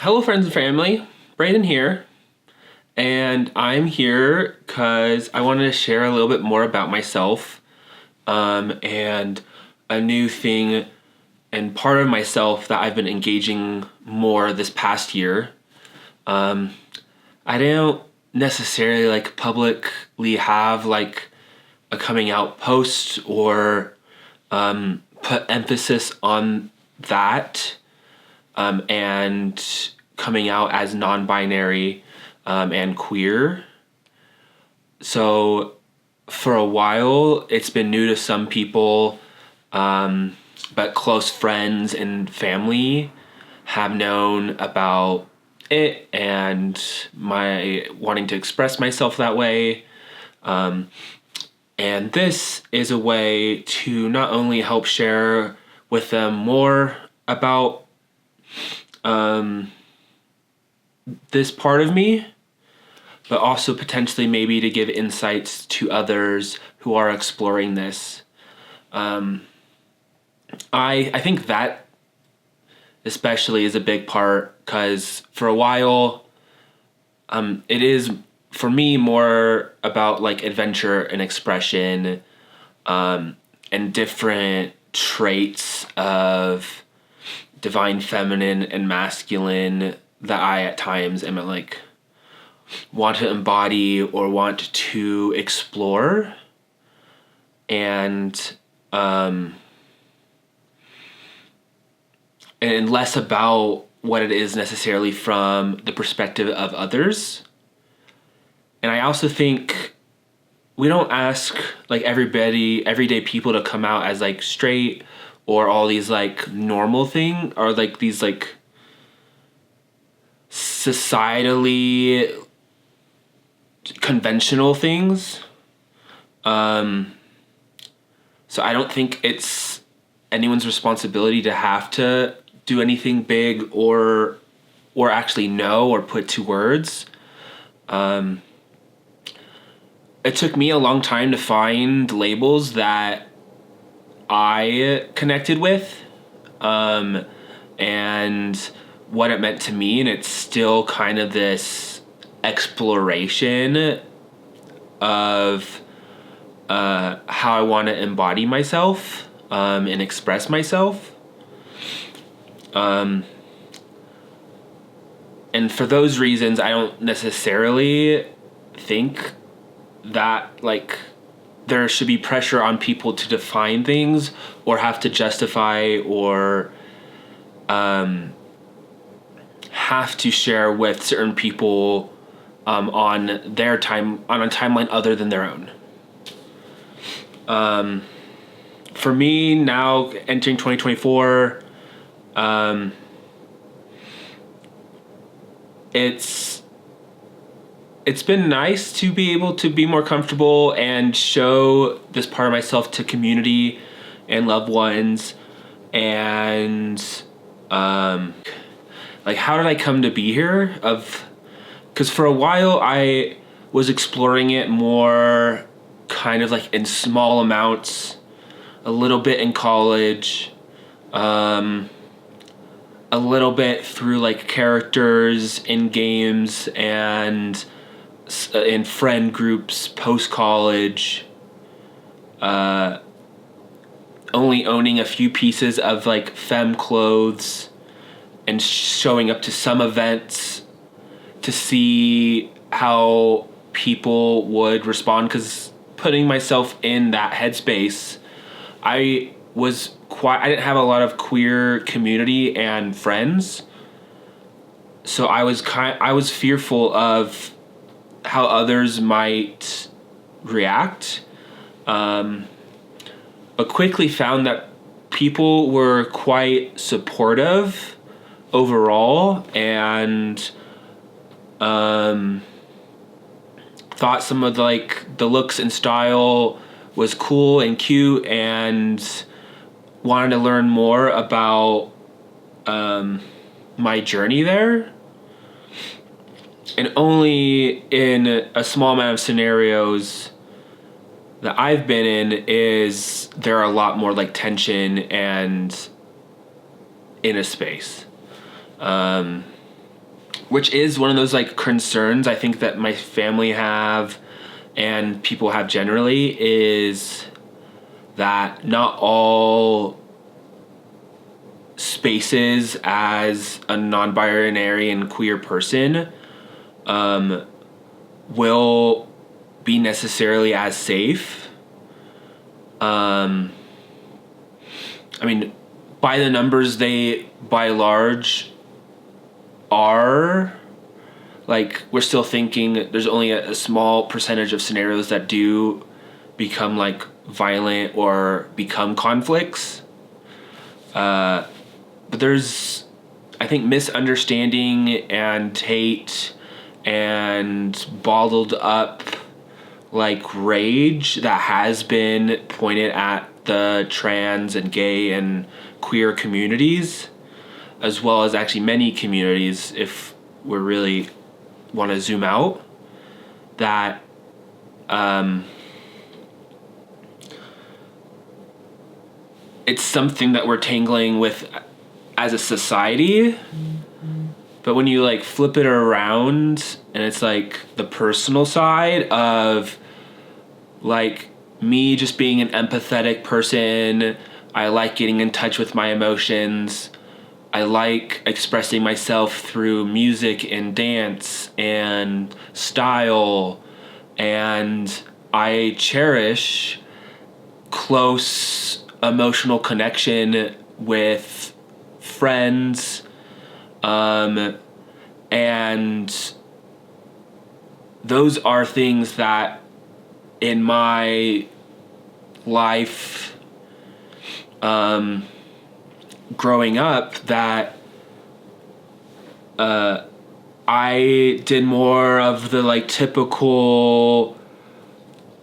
Hello, friends and family. Brandon here, and I'm here because I wanted to share a little bit more about myself, and a new thing and part of myself that I've been engaging more this past year. I don't necessarily publicly have a coming out post or put emphasis on that, and coming out as non-binary and queer. So for a while, it's been new to some people, but close friends and family have known about it and my wanting to express myself that way. And this is a way to not only help share with them more about this part of me, but also potentially maybe to give insights to others who are exploring this. I think that especially is a big part because for a while, it is for me more about adventure and expression, and different traits of divine feminine and masculine that I at times am want to embody or want to explore, and less about what it is necessarily from the perspective of others. And I also think we don't ask everyday people to come out as straight or all these normal thing or these societally conventional things. So I don't think it's anyone's responsibility to have to do anything big or actually know or put to words. It took me a long time to find labels that I connected with, and what it meant to me, and it's still kind of this exploration of how I want to embody myself, and express myself. And for those reasons, I don't necessarily think that there should be pressure on people to define things or have to justify or have to share with certain people on a timeline other than their own. For me now, entering 2024, it's been nice to be able to be more comfortable and show this part of myself to community and loved ones. And how did I come to be here? Because for a while I was exploring it more kind of in small amounts, a little bit in college, a little bit through characters in games and in friend groups post-college, only owning a few pieces of femme clothes and showing up to some events to see how people would respond, because putting myself in that headspace, I didn't have a lot of queer community and friends, so I was fearful of how others might react, but quickly found that people were quite supportive overall, and thought some of the looks and style was cool and cute, and wanted to learn more about my journey there. And only in a small amount of scenarios that I've been in is there a lot more tension and in a space. which is one of those like concerns I think that my family have and people have generally, is that not all spaces as a non-binary and queer person will be necessarily as safe. I mean, by the numbers, they by large are. Like, we're still thinking there's only a small percentage of scenarios that do become like violent or become conflicts. But there's, I think, misunderstanding and hate and bottled up like rage that has been pointed at the trans and gay and queer communities, as well as actually many communities, if we're really want to zoom out, that it's something that we're tangling with as a society. But when you like flip it around and it's like the personal side of like me just being an empathetic person, I like getting in touch with my emotions, I like expressing myself through music and dance and style, and I cherish close emotional connection with friends, and those are things that in my life growing up that I did more of the like typical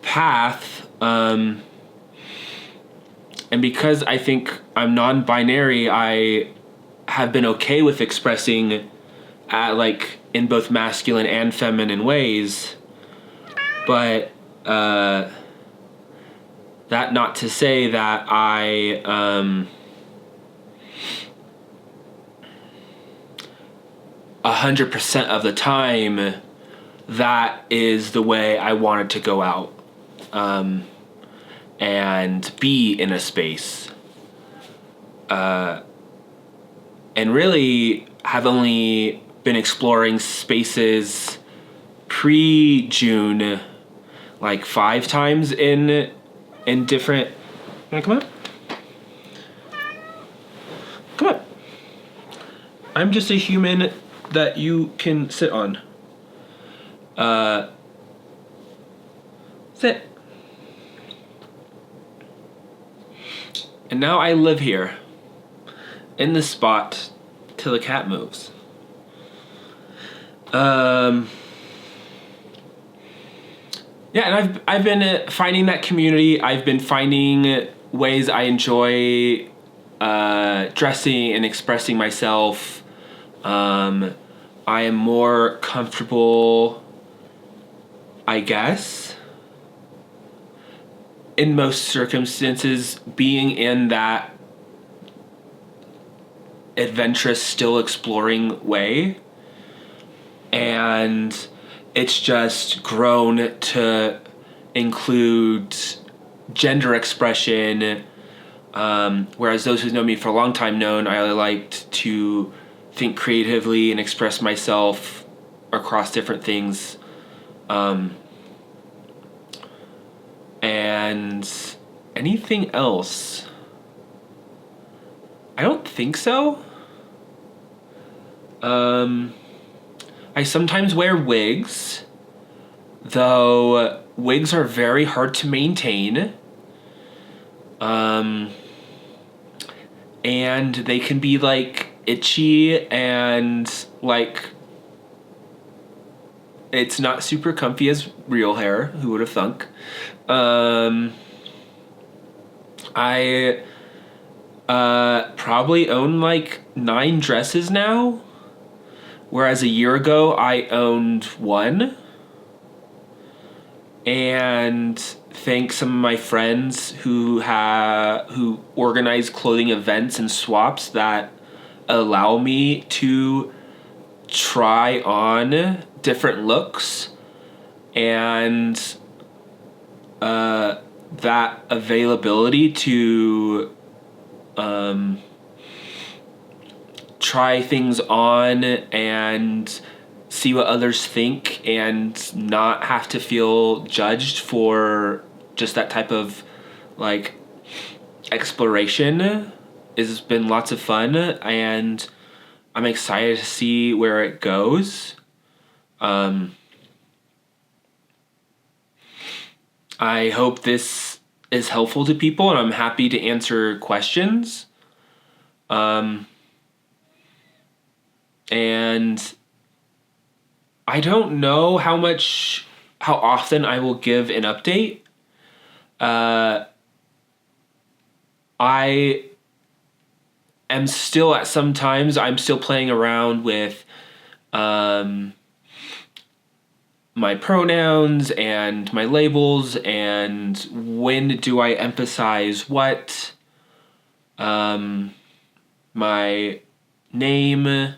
path, and because I think I'm non-binary, I have been okay with expressing like in both masculine and feminine ways, but that not to say that I 100% of the time that is the way I wanted to go out and be in a space, and really have only been exploring spaces pre-June like 5 times in different. Wanna come up? Come up. I'm just a human that you can sit on. Sit. And now I live here in this spot till the cat moves. Yeah, and I've been finding that community. I've been finding ways I enjoy dressing and expressing myself. I am more comfortable, I guess, in most circumstances, being in that adventurous, still exploring way. And it's just grown to include gender expression, whereas those who know me for a long time known I liked to think creatively and express myself across different things. And anything else? I don't think so. I sometimes wear wigs, though wigs are very hard to maintain. And they can be like itchy and like it's not super comfy as real hair. Who would have thunk? I probably own like 9 dresses now, whereas a year ago I owned 1. And thank some of my friends who organize clothing events and swaps that allow me to try on different looks, and that availability to try things on and see what others think and not have to feel judged for just that type of like exploration has been lots of fun, and I'm excited to see where it goes. I hope this is helpful to people, and I'm happy to answer questions. And I don't know how often I will give an update. I am still I'm still playing around with my pronouns and my labels and when do I emphasize what, my name,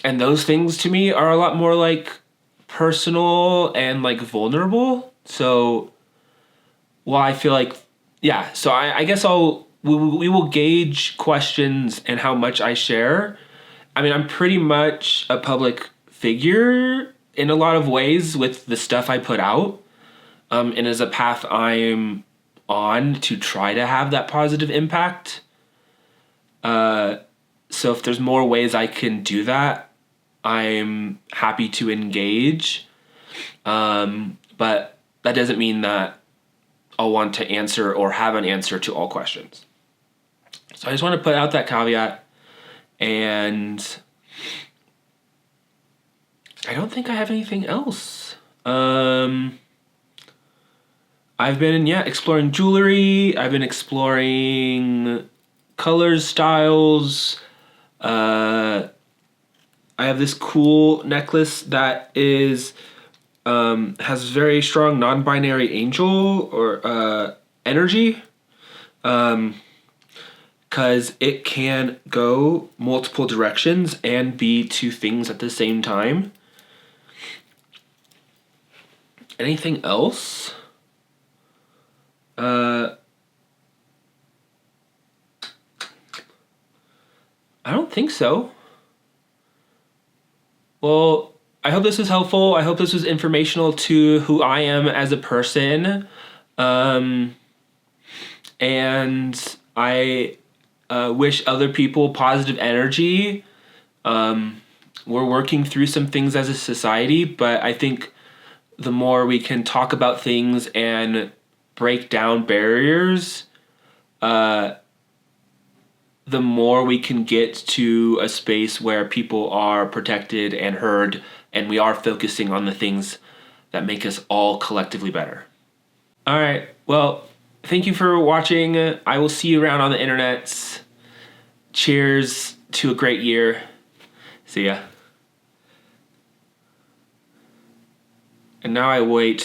and those things to me are a lot more like personal and like vulnerable. So, well, I feel like, yeah. So I guess we will gauge questions and how much I share. I mean, I'm pretty much a public figure in a lot of ways with the stuff I put out, and as a path I'm on to try to have that positive impact. So if there's more ways I can do that, I'm happy to engage. But that doesn't mean that I'll want to answer or have an answer to all questions. So I just want to put out that caveat, and I don't think I have anything else. I've been, exploring jewelry. I've been exploring colors, styles. I have this cool necklace that has very strong non-binary angel or energy, because it can go multiple directions and be two things at the same time. Anything else? I don't think so. Well, I hope this was helpful. I hope this was informational to who I am as a person. And I wish other people positive energy. We're working through some things as a society, but I think the more we can talk about things and break down barriers, the more we can get to a space where people are protected and heard, and we are focusing on the things that make us all collectively better. All right. Well, thank you for watching. I will see you around on the internets. Cheers to a great year. See ya. And now I wait